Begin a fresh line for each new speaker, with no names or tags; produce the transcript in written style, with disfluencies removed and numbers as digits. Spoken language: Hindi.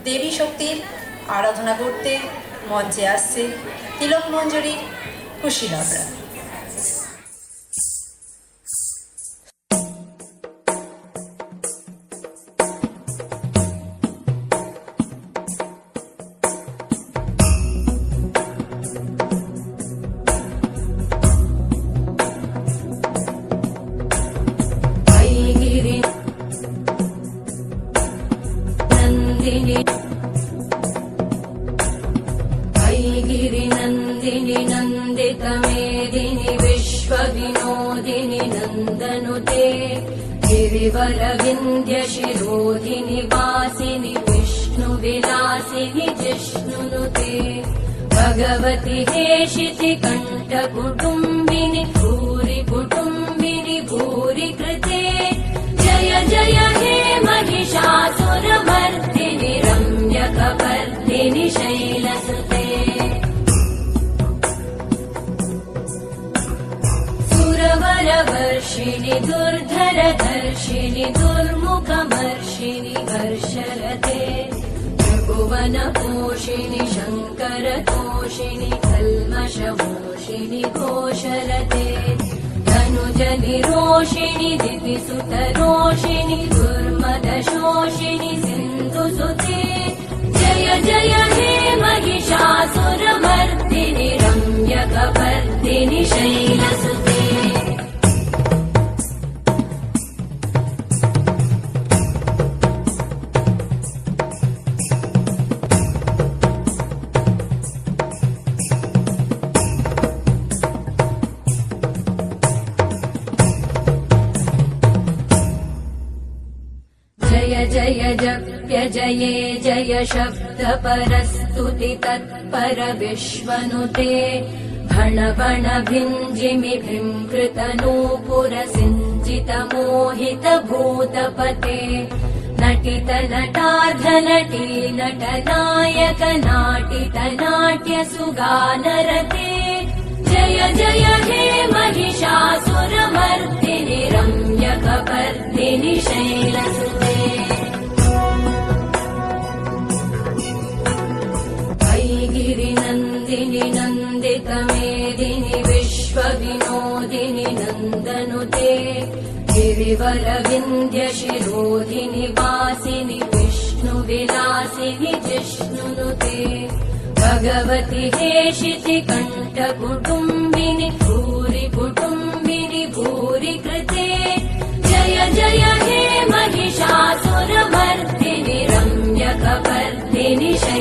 দেবী শক্তির আরাধনা করতে মঞ্চে আসছে তিলক মঞ্জুরির কুশীলবরা।
गिरिनन्दिनि नन्दितमेदिनि विश्वविनोदिनि नन्दनुते गिरिवरविन्द्यशिरोधिनि वासिनि विष्णुविलासिनि जिष्णुनुते भगवति हेशिति कण्ठकुटुम्बिनि भूरि कुटुम्बिनि भूरि कृते जय जय हे महिषासुरमर्दिनि रम्यकपर्दिनि शैलसुते सुरवरवर्षिणि दुर्धरधर्षिणि दुर्मुखमर्षिणि हर्षरते त्रिभुवनपोषिणि शङ्करतोषिणि कल्मषमोषिणि घोषरते धनुजनिरोषिणि दितिसुतरोषिणि दुर्मदशोषिणि सिन्धुसुते जय जय हे महिषासुरमर्दिनि रम्यकपर्दिनि शैलसुते जय जय जप्य जये जय शब्द परस्तुति तत्पर विश्वनुते भण भण भिञ्जिमि भृङ्कृत नूपुर सिञ्जित मोहित भूतपते नटित नटार्ध नटी नट नायक नाटित नाट्य सुगानरते जय जय हे महिषासुरमर्दिनि रम्यकपर्दिनि शैलसुते गिरिनन्दिनि नन्दितमेदिनि विश्वविनोदिनि नन्दनुते गिरिवरविन्द्यशिरोधिनि वासिनि विष्णुविलासिनि जिष्णुनुते भगवति हेशिति कण्ठकुटुम्बिनि भूरि कुटुम्बिनि भूरि कृते जय जय हे महिषासुरमर्दिनि रम्यकपर्दिनि शैलसुते